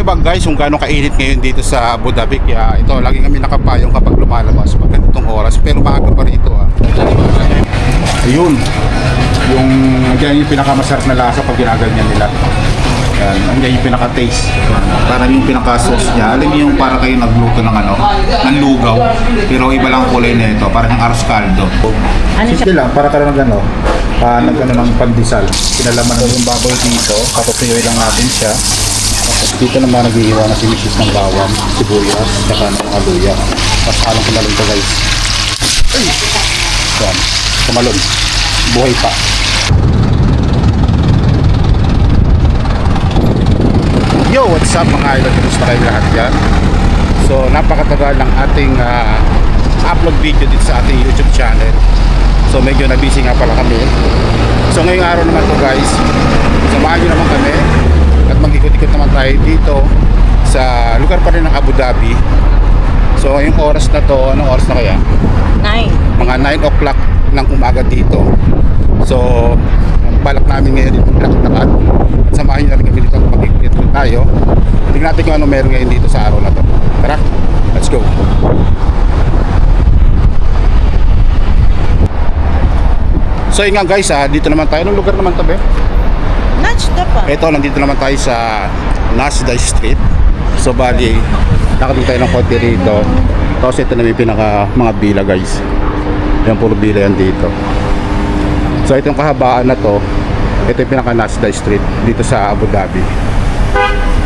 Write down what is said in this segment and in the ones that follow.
ba guys kung gaano kainit ngayon dito sa Abu Dhabi? Kaya ito, lagi kami nakapayong kapag lumalabas pag ganitong oras. Pero maaga pa rito Ayun. Yan yung pinakamasarap na lasa pag ginaganyan nila. Yan, yan yung pinaka-taste. Parang yung pinaka-sauce niya. Alam niyo yung para kayo nagluto ng ng lugaw. Pero iba lang kulay na ito. Parang yung arroz caldo. Simple lang, para ka lang ng pandesal. Pinalaman naman yung baboy dito. Papapuyuin lang natin siya. Tapos dito naman nag-iiwa na sinisis ng bawang, sibuyas, saka ng mga luya. Tapos halong ko na lang ito guys. Yan, kumalon. Buhay pa. Yo, what's up mga idol? Kumusta kayo lahat dyan? So, napakatagal ng ating upload video dito sa ating YouTube channel. So, medyo na-busy nga pala kami. So, ngayong araw naman to guys, samahan nyo naman kami at mag-ikot-ikot naman tayo dito sa lugar pa rin ng Abu Dhabi. So, yung oras na to, anong oras na kaya? 9. Mga 9 o'clock ng umaga dito. So, balak namin ngayon dito maglakad-lakad. At samahan nyo na rin kami dito mag-ikot tayo. Tingnan natin kung ano meron ngayon dito sa araw na to. Tara, let's go. So yun nga guys, dito naman tayo. Anong lugar naman to, be? Najda pa. Ito, nandito naman tayo sa Najda Street. So bali, nakadito tayo ng konti rito. Tapos ito na may pinaka mga bila guys. Yan, puro bila yan dito. So itong kahabaan na to, ito yung pinaka Najda Street dito sa Abu Dhabi.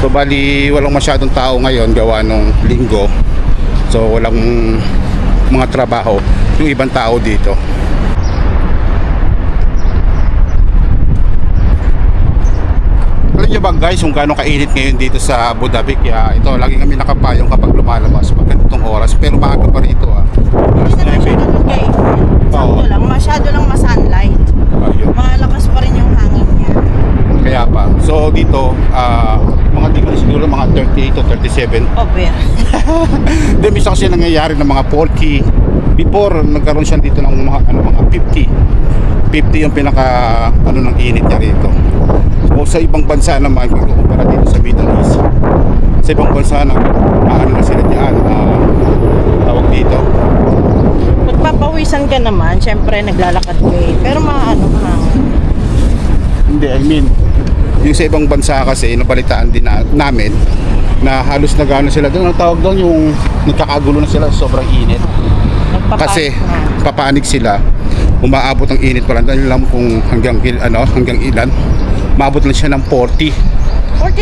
So bali, walang masyadong tao ngayon gawa nung linggo. So walang mga trabaho yung ibang tao dito. Alam niyo ba guys kung gaano kainit ngayon dito sa Abu Dhabi? Kaya ito, lagi kami nakapayong kapag lumalabas pag ganitong oras. Pero maaga pa rito Hindi naman siya ganun guys. Sakto lang, masyado lang ma-sunlight. Ayun. Malakas pa rin yung hangin niya. Kaya pa. So dito, mga di ko na siguro mga 38 to 37. Over. Hindi, misa kasi nangyayari ng mga 40. Before, nagkaroon siya dito ng mga 50. 50 yung pinaka ng init niya rito. So sa ibang bansa naman, kung kumpara dito sa Middle East, sa ibang bansa na na sila diyan, tawag dito. Pagpapawisan ka naman, syempre naglalakad ka eh. Pero maano ka. Hindi, I mean, yung sa ibang bansa kasi, nabalitaan din namin na halos nagano sila doon. Ang tawag doon, yung nagkakagulo na sila sa sobrang init. Kasi papanik sila, umaabot ang init pala. Dahil lang kung hanggang ilan, maabot lang siya ng 40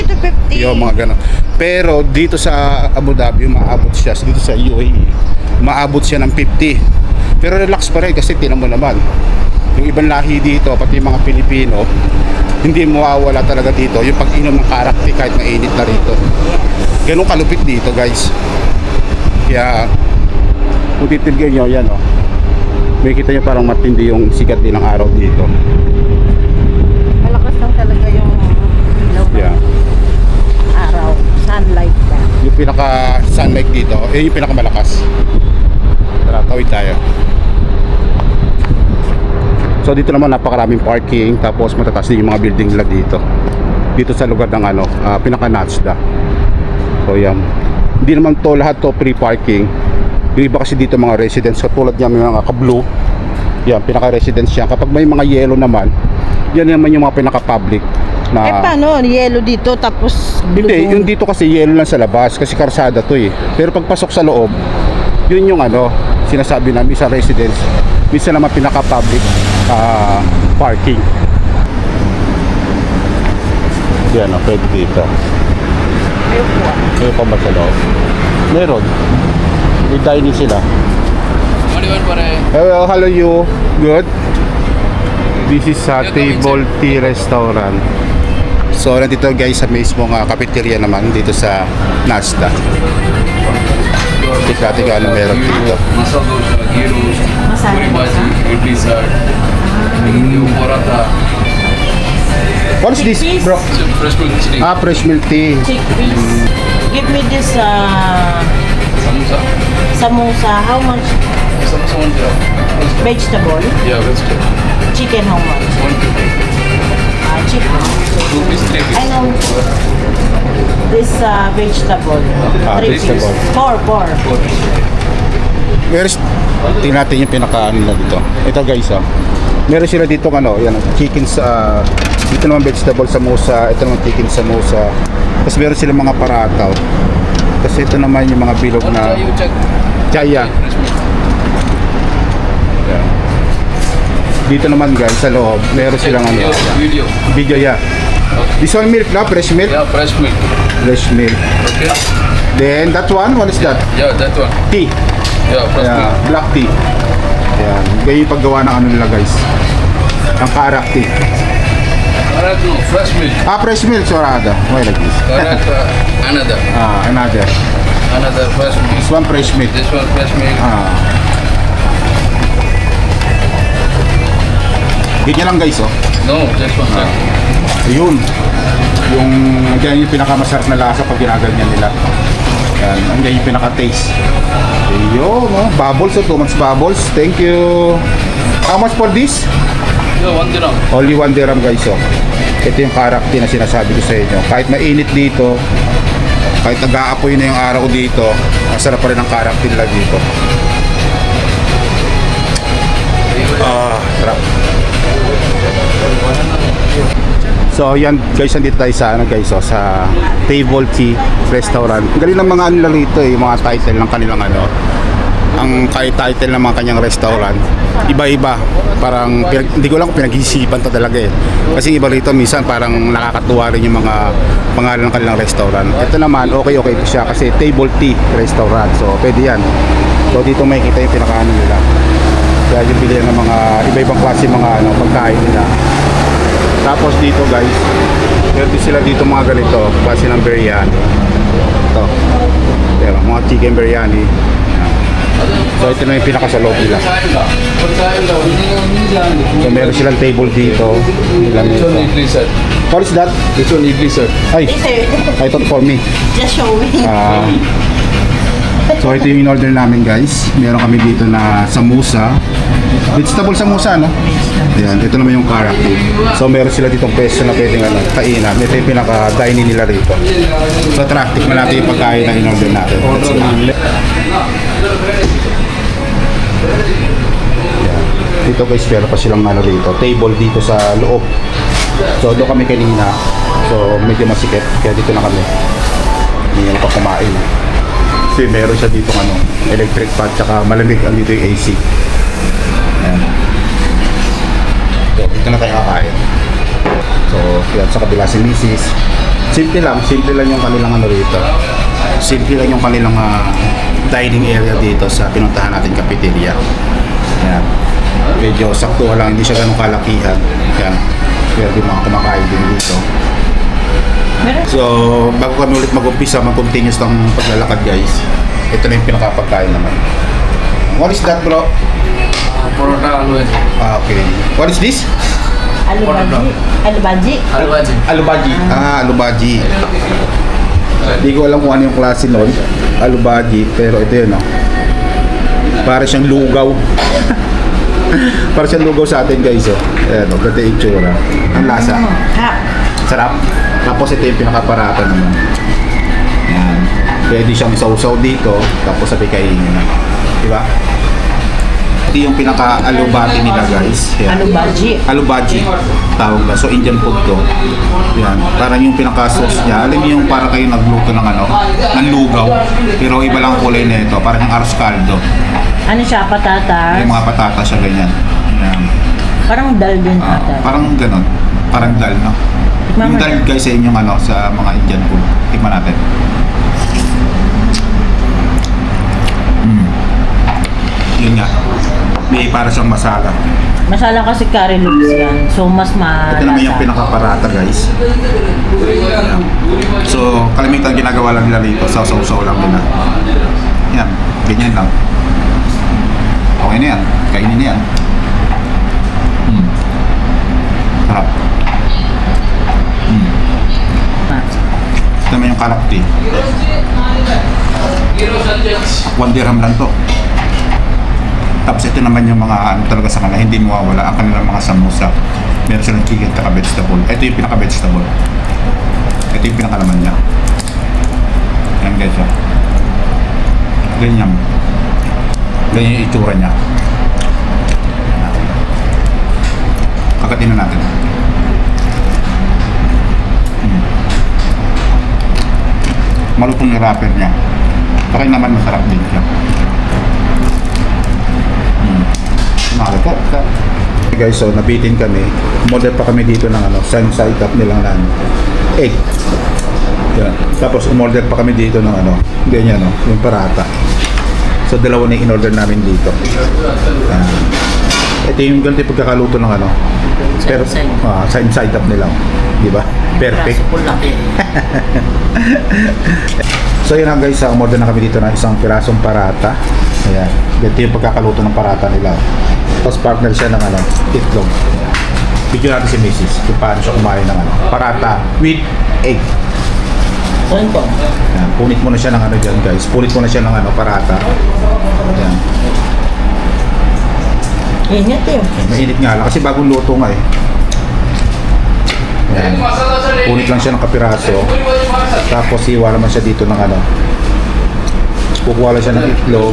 to 50. yung mga gano'n. Pero dito sa Abu Dhabi, umaabot siya, dito sa UAE, umaabot siya ng 50. Pero relax pa rin kasi tinan mo naman, yung ibang lahi dito, pati yung mga Pilipino, hindi mawawala talaga dito yung pag-inom ng karakti kahit mainit na rito. Ganun kalupit dito guys. Kaya kung titignan nyo, yan may kita nyo parang matindi yung sikat din ng araw dito. Malakas lang talaga yung ilaw ng araw. Sunlight ba? Yung pinaka sunlight dito, yung pinaka malakas. Tara, tawid tayo. So dito naman napakaraming parking, tapos matataas din yung mga building nila dito. Dito sa lugar ng pinaka Najda. So yan. Hindi naman to lahat to free parking. Yung iba kasi dito mga residents, katulad niya may mga ka-blue. Yan, pinaka-residents yan. Kapag may mga yellow naman, yan naman yung mga pinaka-public na... Eh paano? Yellow dito tapos blue? Hindi, yung dito kasi yellow lang sa labas kasi karsada to eh. Pero pagpasok sa loob, yun yung sinasabi namin sa residents. Minsan naman pinaka-public parking. Yan pwede dito. Ayun pa ba sa loob? Meron. May dining sila. Hello you. Good. This is a table tea restaurant. So nandito guys sa mismo cafeteria naman dito sa Najda. Tika ano meron dito. What is this, bro? Fresh milk tea. Fresh milk tea. Chickpeas. Give me this Samosa. samosa. How much? Samosa 1 dirham. Vegetable. Yeah, vegetable. Chicken how much? 150. cheap. 2 piece, 3 I piece. know this vegetable. Three vegetable. piece. Four. 4 piece. Meron, tingnan natin yung pinaka nila dito. Ito guys, meron sila dito yan, chicken sa, dito naman vegetable sa musa, ito naman chicken sa musa. Tapos meron sila mga parataw. Kasi ito naman yung mga bilog What na you check? chaya. Fresh milk. Yan. Dito naman guys, sa loob, meron silang Video. video, This one milk na, fresh milk? Yeah, fresh milk. Fresh milk. Okay. Then that one, what is that? Yeah, that one. Tea. Yeah, fresh milk. Black tea. Yan. Ganyan yung paggawa ng nila guys. Ang karak tea. Alright, no, fresh milk. Fresh milk, sorada. Why like this? Alright, another. Another. Another fresh milk. This one fresh milk. This one fresh milk. Ganyan lang guys, No, this one. Ayun. Ganyan yung pinakamasarap na lasa pag ginaganyan nila. Yan. Ganyan yung pinaka-taste. Ayun, bubbles, 2 months bubbles. Thank you. How much for this? Yeah, 1 dirham. Only 1 dirham guys, Ito yung karakter na sinasabi ko sa inyo. Kahit mainit dito, kahit nag-aapoy na yung araw dito, masarap pa rin ang karakter nila dito. Sarap. So yan guys, nandito tayo sa sa Table Tea Restaurant. Ang galing ng mga nila rito yung mga title ng kanilang ang title ng mga kanyang restaurant. Iba-iba. Parang hindi ko lang kung pinag-isipan to talaga Kasi iba rito minsan parang nakakatuwa rin yung mga pangalan ng kanilang restaurant. Ito naman okay siya kasi Table Tea Restaurant. So pwede yan. So dito makikita yung pinakaano nila. Kaya yung bilihan ng mga iba-ibang klase mga pagkain nila. Tapos dito guys, meron din sila dito mga ganito, klase ng biryani. Ito. Pero mga chicken biryani. So ito na yung pinaka sa loob nila. So meron silang table dito. This one idli, sir. What is that? This one idli, sir. Ay, I thought for me. Just showing. So ito yung in-order namin guys. Meron kami dito na samosa. Vegetable samosa, no? Ayan, ito naman yung karakter. So meron sila ditong peso na pwedeng kainan. Ito yung pinaka-dining nila rito. So tara, tikman natin yung pagkain na in-order natin. Let's go. Ayan. Dito guys, meron pa silang rito. Table dito sa loob. So doon kami kanina. So medyo masikip. Kaya dito na kami. Hindi na pa kumain. Kasi meron siya dito electric fan, tsaka malamig ang dito yung AC. Ayan. So, dito na tayo kakain. So, yan sa kabila si Mrs. Simple lang yung kanilang rito. Simple lang yung kanilang dining area dito sa pinuntahan natin cafeteria. Ayan. Medyo sakto lang, hindi siya ganun kalakihan. Ayan. Pero di mga kumakain din dito. So, bago kami ulit mag-umpisa, mag-continuous ng paglalakad guys. Ito na yung pinakapagkain naman. What is that, bro? Porota always. Okay. What is this? Alubaji. Alwaji. Alubaji. Alubaji. Hindi ko alam kung ano yung klase nun. Alubaji. Pero ito yun, para siyang lugaw. Para siyang lugaw sa atin guys, Ayan, ganda yung itsura. Ang lasa. Sarap. Tapos ito yung pinakaparata naman. Ayan. Pwede siyang sausaw dito, tapos sabi kainin na. Diba? Ito yung pinaka-alubati nila guys. Ayan. Alubaji. Tawag na. So Indian food to. Ayan. Parang yung pinaka-sauce niya. Alam niyo yung parang kayo nagluto ng ng lugaw. Pero iba lang ang kulay na ito. Parang yung arroz caldo. Ano siya, patatas? Yung mga patatas siya ganyan. Ayan. Parang dal din ata. Parang ganon. Parang dal, no? Yung dal guys sa inyong sa mga Indian food. Tikman natin. Yun nga. May para siyang masala. Masala kasi curry leaves yan. So, mas malasa. Ito naman yung pinakaparata guys. Ayan. So, kalimitan ginagawa lang nila rito. Sausaw-saw lang nila. Yan. Ganyan lang. Okay na yan. Kainin na yan. Sarap. Ito naman yung kalakti. 1 dirham lang to. Tapos ito naman yung mga talaga sa kanila, hindi mawawala ang kanilang mga samosa. Meron silang chicken at vegetable. Ito yung pinaka-vegetable. Ito yung pinakalaman niya. Ayan guys, oh. Ganyan. Ganyan yung itsura niya. Kagatin na natin. Malutong yung wrapper niya. Saka yung naman masarap din siya. Nakaka. Okay guys, so nabitin kami. Model pa kami dito ng side up nilang egg. Yan. Tapos umorder pa kami dito ng ganyan yung parata. So dalawa na yung in-order namin dito. Ito yung ganito yung pagkakaluto ng pero side up nila. Di ba? Perfect. So yun lang guys, umorder na kami dito ng isang pirasong parata. Ayan. Ganito yung pagkakaluto ng parata nila. Tapos partner siya ng itlog. Video natin si Mrs. kung paano siya kumain ng parata with egg. Ayan, punit mo na siya ng dyan guys. Punit mo na siya ng parata. Ayan. Ingat eh. Mainit nga lang kasi bagong luto nga eh. Ayan. Punit lang siya ng kapiraso. Tapos hiwa naman siya dito ng kukuha lang siya ng itlog.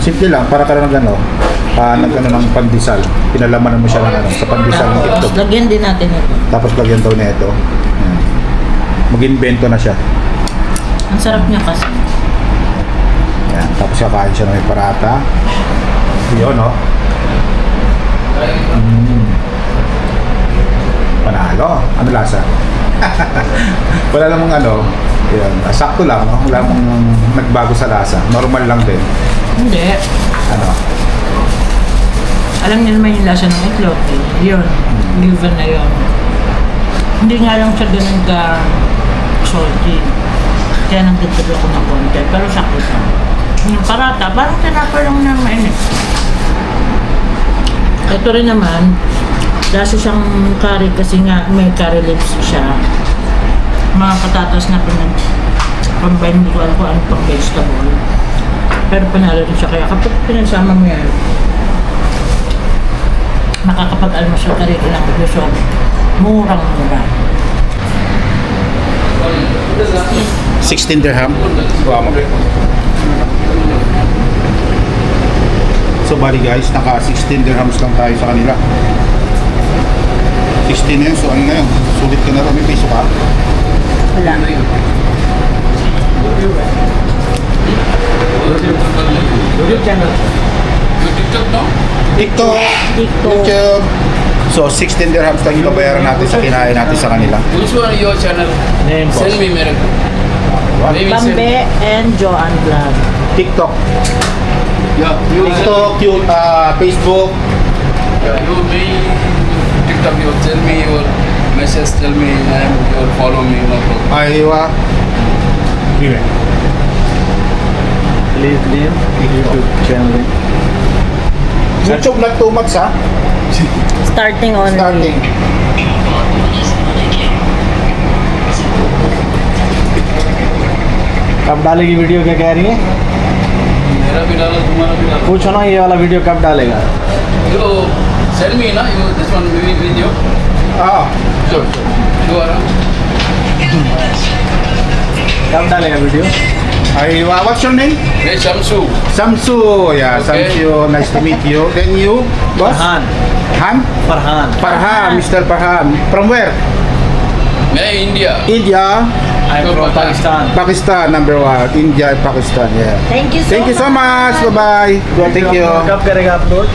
Simple lang, para ka lang ng pandesal. Pinalamanan mo siya ng sa pandesal ng itlog. Tapos lagyan din natin ito. Tapos lagyan daw na ito. Ayan. Mag-invento na siya. Ang sarap niya kasi. Ayan. Tapos kakain siya ng may parata. Yun, no? Panalo. Ano lasa? Wala namang yun. Sakto lang, no? Wala namang nagbago sa lasa. Normal lang din. Hindi. Alam niyo naman yung lasa ng itlog. Yun. Given na yun. Hindi nga lang siya ganun ka salty. Kaya nagdagdag ako ng konti. Pero sakto siya. Yung parata, parang tinapa lang na mainit. Ito rin naman, lasa siyang curry kasi nga may curry leaves siya. Mga patatas na pambay, hindi ko alam kung ano pang vegetable. Pero panalo rin siya. Kaya kapag pinagsama mo yan, makakapag-almusal ka rin ilang gusto. Murang-mura. 16 dirham. Wow. So bali guys, naka 16 dirhams lang tayo sa kanila. 16 na yun, so ano na yun? Sulit ka na rin, may piso ka? Wala. YouTube channel. TikTok, no? TikTok! YouTube! So 16 dirhams lang yung babayaran natin sa kinain natin sa kanila. Which one your channel? Name po. Send me miracle. Maybe send. Bambe and Joanne Vlog. TikTok. Yeah, you TikTok, Facebook. Yeah, you me TikTok. You tell me your message. Tell me name. You follow me. No problem. Aywa. Vive. Please leave YouTube channel. YouTube not too much ha? Starting only. Starting. कब डालेगी वीडियो क्या कह रही है मेरा भी डालो तुम्हारा भी डालो. पूछो ना ये वाला वीडियो कब डालेगा You send me na. You this one video. Ah, sure. Sure. कब डालेगा video Aywa, what's your name? Hey Shamsu. Samsu. Yeah, Okay. Samsu. Nice to meet you. Then you, boss? Farhan Han? Farhan Farhan, Mr. Farhan. From where? मैं India. India. I am from Pakistan Pakistan, number one. India and Pakistan, yeah. Thank you so Thank you so much. Bye-bye. Thank you. कब करेगा अपलोड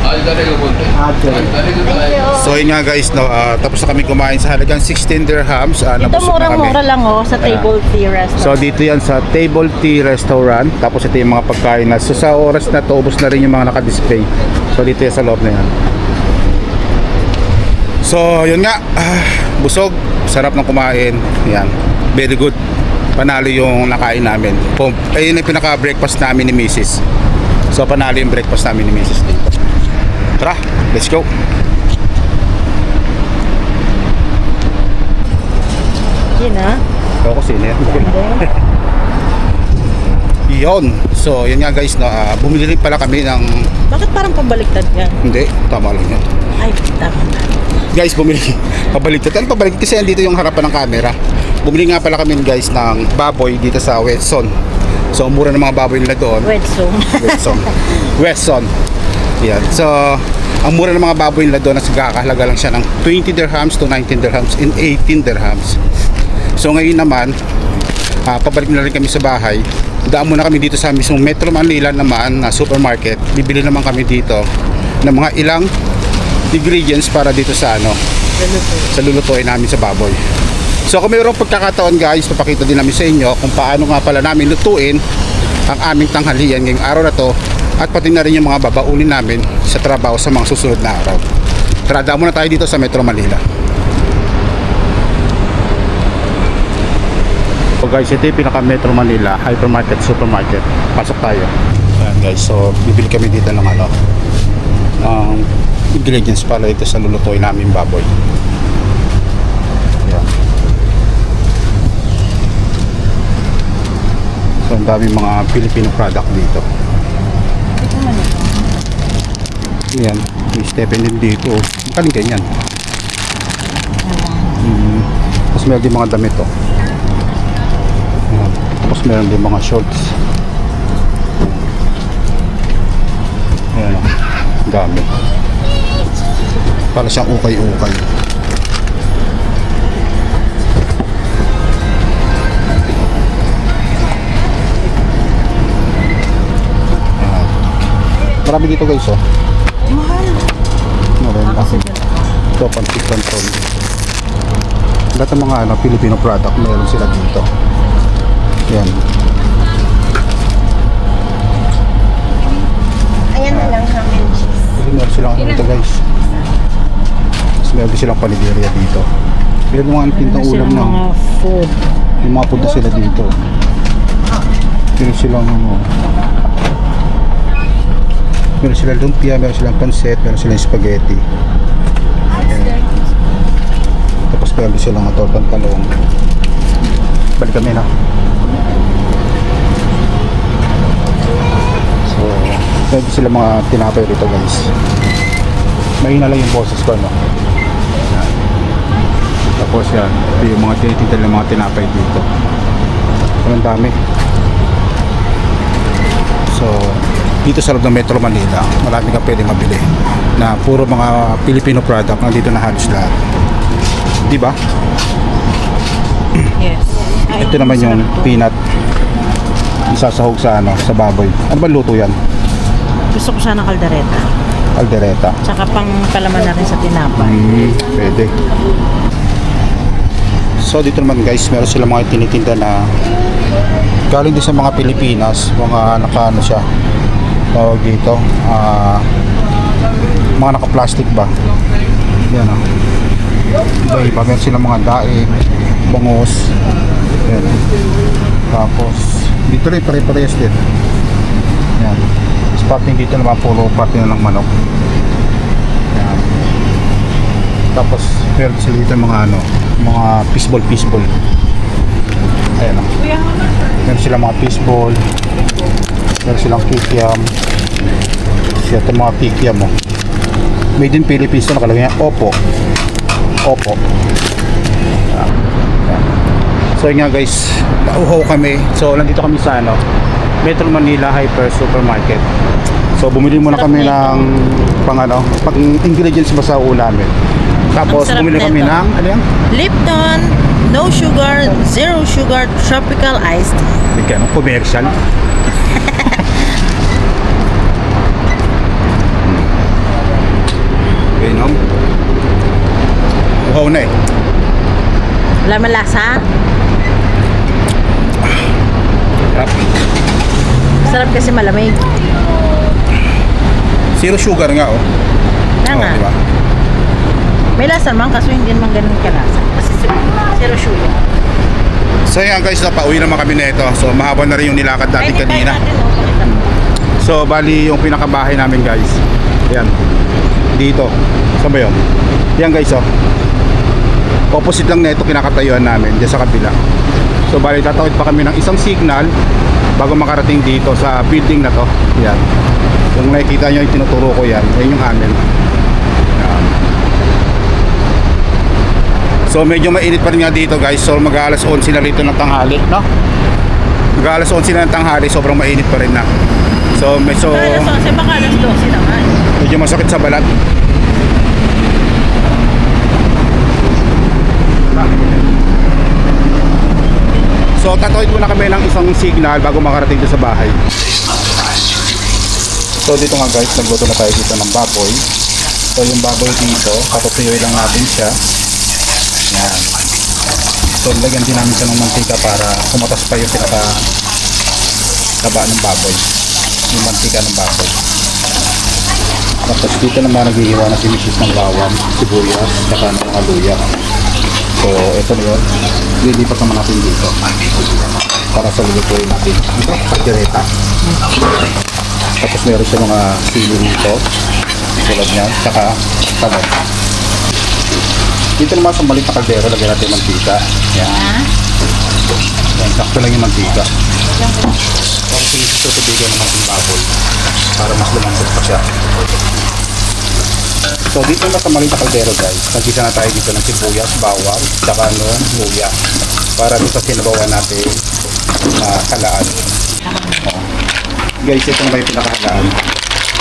आज करेगा बोलते हैं. आज करेगा करेगा तो Thank you. So yun nga guys, no, tapos na kami kumain sa halagang 16 dirhams. Ito Nabusog na kami. murang-mura lang sa Table Tea Restaurant. So dito yan sa Table Tea Restaurant. Tapos ito yung mga pagkain na. So sa oras na to, ubos na rin yung mga naka-display. So dito yan sa loob na yan. So yun nga, busog, sarap ng kumain. Yan, very good. Panalo yung nakain namin. Ayun yung pinaka-breakfast namin ni Mrs. So panalo yung breakfast namin ni Mrs. dito. Tara, let's go. Yun ah. Ako sino yan? Ayun. So, yun nga guys, no, bumili rin pala kami ng... Bakit parang pabaliktad yan? Hindi, tama lang yun. Ay, tama na. Guys, bumili. Pabaliktad. Ano pabaliktad? Kasi andito yung harapan ng camera. Bumili nga pala kami guys ng baboy dito sa Wesson. So, mura ng mga baboy nila doon. Wesson. Yan. So, ang mura ng mga baboy nila doon, nagkakahalaga lang siya ng 20 dirhams to 19 dirhams and 18 dirhams. So, ngayon naman, pabalik na rin kami sa bahay. Daan muna kami dito sa mismong Metro Manila naman na supermarket. Bibili naman kami dito ng mga ilang ingredients para dito sa sa lulutuin namin sa baboy. So kung mayroong pagkakataon guys, papakita din namin sa inyo kung paano nga pala namin lutuin ang aming tanghalian ngayong araw na to, at pati na rin yung mga babaunin namin sa trabaho sa mga susunod na araw. Tara, daan muna tayo dito sa Metro Manila. So guys, ito yung pinaka Metro Manila hypermarket, supermarket. Pasok tayo. Ayan guys, so bibili kami dito ng ingredients para ito sa lulutuin namin baboy. Ayan. So ang daming mga Filipino product dito. Ayan, may Stephen din dito. Makaling ganyan. Tapos meron din mga damit oh. Tapos meron din mga shorts. Ayan o, dami. Para siyang ukay-ukay. Ayan. Marami dito guys oh. Mahal. Marami lang. Ito, pantik-panton. Lahat ng mga Filipino product meron sila dito. Yan. Ayan na lang ham and cheese. Kasi meron silang dito guys. Tapos meron din silang panideria dito. Meron mga tintang ulam na. Mga food. Yung mga food na sila dito. Meron silang meron silang lumpia, meron silang pancit, meron silang spaghetti. Ayan. Tapos meron din silang tortang talong. Balik kami na. So, pwede sila mga tinapay rito guys. Mahina lang yung boses ko, no? Yan. Tapos yan, ito yung mga tinitinda ng mga tinapay dito. Ang dami. So, dito sa loob ng Metro Manila, marami kang pwede mabili na puro mga Filipino product nandito na halos lahat. Diba? Yes. Ito naman yung peanut isasahog sa sa baboy. Ano ba luto yan? Gusto ko sana kaldereta. Aldereta. Tsaka pang palaman na rin sa tinapay. Pwede. So dito naman guys, meron sila mga tinitinda na galing din sa mga Pilipinas, mga naka siya tawag dito, mga naka-plastic ba? Yan o. Iba, meron sila mga daig, bangos. Yan. Tapos dito rin pare-parehas din. Yan. Starting dito naman puro parte na ng manok. Yan. Tapos meron sila dito mga mga fishball. Ayan o. Meron sila mga fishball. Meron silang kikiam. Ito mga kikiam o. Made in Philippines ito, nakalagay yan Opo. Ayan. So yun nga guys, nauhaw kami. So nandito kami sa Metro Manila Hyper Supermarket. So bumili muna kami ng pang ingredients ba sa ulamin. Tapos Ang sarap bumili kami nito. ng ano yan? Lipton, no sugar, zero sugar, tropical iced tea. Bigyan ng commercial. Inom. Uhaw na eh. Wala man lasa. Sarap. Sarap kasi malamig. Zero sugar nga oh. Kaya nga. Diba? May lasa naman kaso hindi naman ganun kalasa. Kasi zero sugar. So yan guys, pauwi naman kami nito. So mahaba na rin yung nilakad natin kanina. So bali yung pinakabahay namin guys. Yan. Dito. Saan ba yun? Yan guys oh. Opposite lang na ito kinakatayuan namin. Diyan sa kabila. So bali tatawid pa kami ng isang signal. bago makarating dito sa building na to. Yan. Kung nakikita nyo yung tinuturo ko yan yung amin. Yan. So medyo mainit pa rin nga dito guys. So mag-aalas 11 na rito ng tanghali, no? Mag-aalas 11 na ng tanghali, sobrang mainit pa rin na. So Alas 11, baka alas 12 naman. medyo masakit sa balat. So tatawid muna kami ng isang signal bago makarating dito sa bahay. So dito nga guys, nagluto na tayo dito ng baboy. So yung baboy dito, papatuyoy lang natin siya. Yan. So lagyan din namin siya ng mantika para kumatas pa yung taba ng baboy. Yung mantika ng baboy. Tapos dito naman naghihiwa na si Mrs. ng bawang, sibuyas, saka ng mga luya. So ito na yun. Lilipat naman natin dito para sa lulutuin natin. Ito, pagdireta. Tapos meron siya mga sili nito tulad niyan, saka talong. Dito naman sa maliit na kaldero lagyan natin yung mantika. Yan. Yan, sakto lang yung mantika. Tapos tutubigan naman yung baboy para mas lumambot pa siya. So dito na sa maliit na kaldero guys, nagisa na tayo dito ng sibuyas, bawang, saka luya para dito sinabawan natin halaan. Guys, ito na yung pinakahalaan.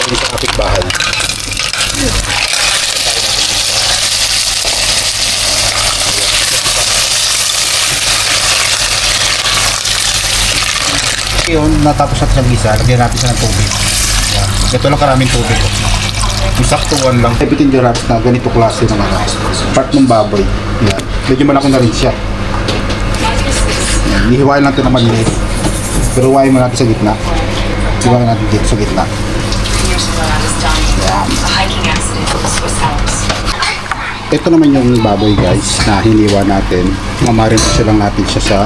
Ito sa kapitbahay. Yun, natapos natin sa gisa, lagyan natin siya ng tubig. Yan. Ito lang karaming tubig. Yung saktuan lang. Everything the wraps na ganito klase ng part ng baboy. Yan. Medyo malaki na rin siya. Yan. Hihiwain natin naman yun. Pero hiwain mo natin sa gitna. Hiwain natin dito sa gitna. Yan. Ito naman yung baboy guys na hiniwa natin. Mamarin lang natin siya sa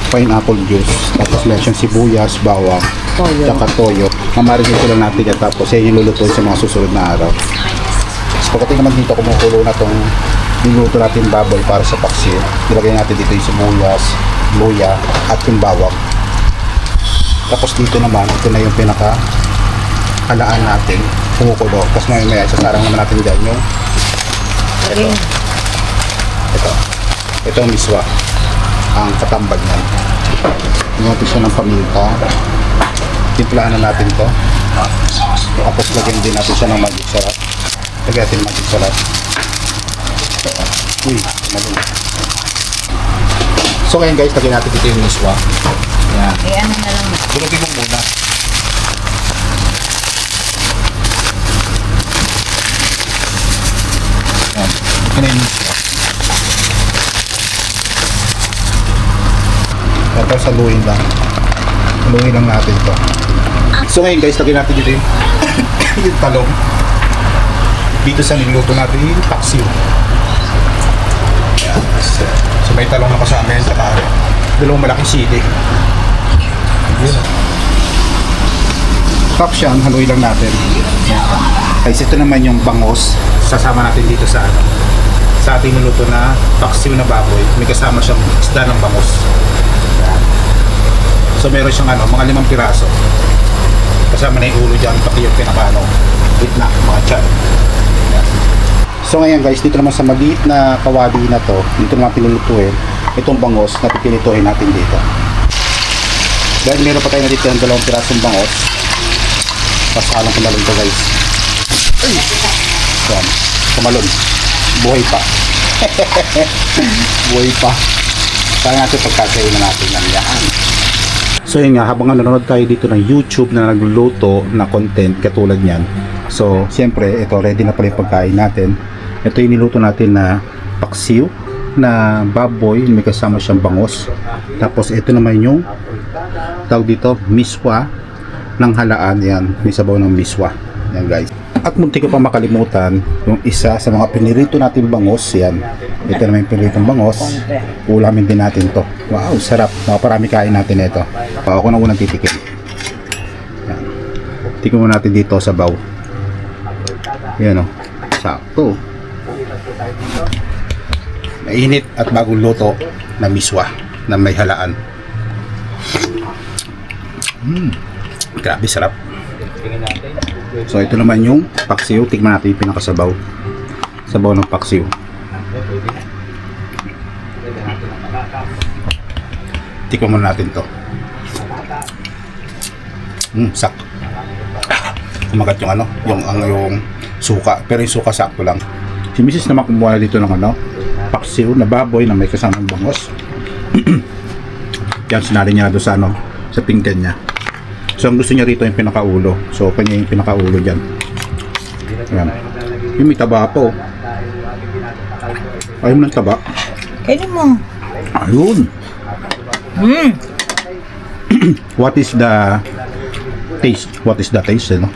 pineapple juice. Tapos meron siyang sibuyas, bawang, saka toyo. Mamarin lang natin yan. Tapos yan yung lulutuin sa mga susunod na araw. Tapos pagdating naman dito, kumukulo na itong niluto natin baboy para sa paksiw. Ilagay natin dito yung sibuyas, luya, at yung bawang. Tapos dito naman, ito na yung pinaka halaan natin. Kumukulo. Tapos maya sasarang naman natin dyan yung ito ang miswa. Ang katambag niyan. Natin siya ng paminta. Timplahan na natin to. Tapos lagyan din natin siya ng magic sarap. Lagyan natin magic sarap. Uy, mali. So ngayon guys, lagyan natin dito yung miswa. Yan. Ano na lang. Durugin mo muna. Yan. Ito na yung miswa. Tapos saluhin lang. Saluhin lang natin to. So ngayon guys, lagyan natin dito yung talong. Dito sa niluto natin yung paksiw. Ayan. So may talong na kasama yan sa pare. Dalawang malaking sili. Yun. Tapos yan, haluin lang natin. Guys, ito naman yung bangos. Sasama natin dito sa sa ating niluto na paksiw na baboy. May kasama siyang isda ng bangos. So meron siyang mga 5 piraso. Kasama na yung ulo dyan, pati yung gitna, mga tiyan. So ngayon guys, dito naman sa maliit na kawali na to, dito naman pinulutuin, itong bangos na pipinituin natin dito. Dahil meron pa tayo na dito yung 2 pirasong bangos. Pasalang kumalon to guys. Yan, kumalon. Buhay pa. Buhay pa. Kaya natin pagkasayin na natin yan. Yan. So yun nga, habang nanonood tayo dito ng YouTube na nagluluto na content katulad niyan. So siyempre, ito ready na pala yung pagkain natin. Ito yung niluto natin na paksiw na baboy, may kasama siyang bangos. Tapos ito naman yung tawag dito, miswa ng halaan. Yan, may sabaw ng miswa. Yan guys. At munti ko pa makalimutan yung isa sa mga pinirito natin bangos. Yan. Ito naman yung piniritong bangos. Ulamin din natin to. Wow, sarap. Napaparami kain natin ito. Ako na unang titikin. Yan. Tikin mo natin dito sa baw. Yan o. Sakto. Mainit at bagong luto na miswa na may halaan. Grabe, sarap. So ito naman yung paksiw. Tignan natin yung pinakasabaw. Sabaw ng paksiw. Tikman muna natin to. Sakto. Kumagat yung ano, yung suka. Pero yung suka sakto lang. Si Mrs. naman kumuha dito ng ano, paksiw na baboy na may kasamang bangos. Yan, sinali niya doon sa ano, sa pinggan niya. So ang gusto niya rito yung pinakaulo. So kanya yung pinakaulo dyan. Yan. Yung may taba po. Ayaw mo ng taba. Kainin mo. Ayun. What is the taste? What is the taste, ano?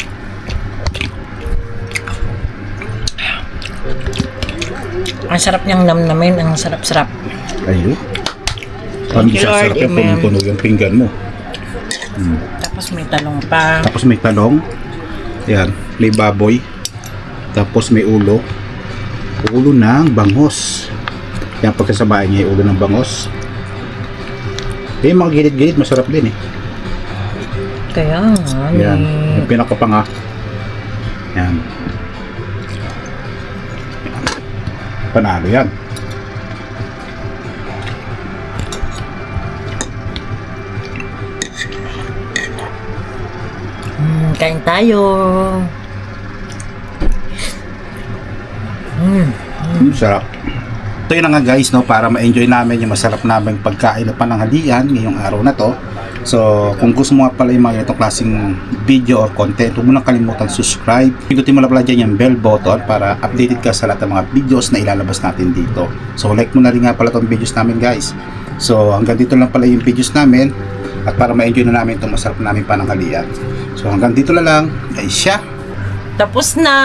Ang sarap niyang namnamin, ang sarap-sarap. Ayun. Paano Thank you, siya Lord. sarap yung Amen. tumutunog yung pinggan mo. Tapos may talong pa. Tapos may talong. Yan. May baboy. Tapos may ulo. Ulo ng bangos. Yan, pagkasabayan niya yung ulo ng bangos. Eh, mga gilid-gilid, masarap din eh. Kaya nga. Yan. Yung pinakapanga. Yan. Panalo yan. Kain tayo. Sarap. Ito yun na nga guys, no, para ma-enjoy namin yung masarap namin pagkain na pananghalian ngayong araw na to. So, kung gusto mo nga pala yung mga itong klaseng video or content, huwag mo nang kalimutan subscribe. Pindutin mo na pala dyan yung bell button para updated ka sa lahat ng mga videos na ilalabas natin dito. So, like mo na rin nga pala itong videos namin guys. So, hanggang dito lang pala yung videos namin at para ma-enjoy na namin itong masarap namin pananghalian. So, hanggang dito na lang. Ay siya. Tapos na.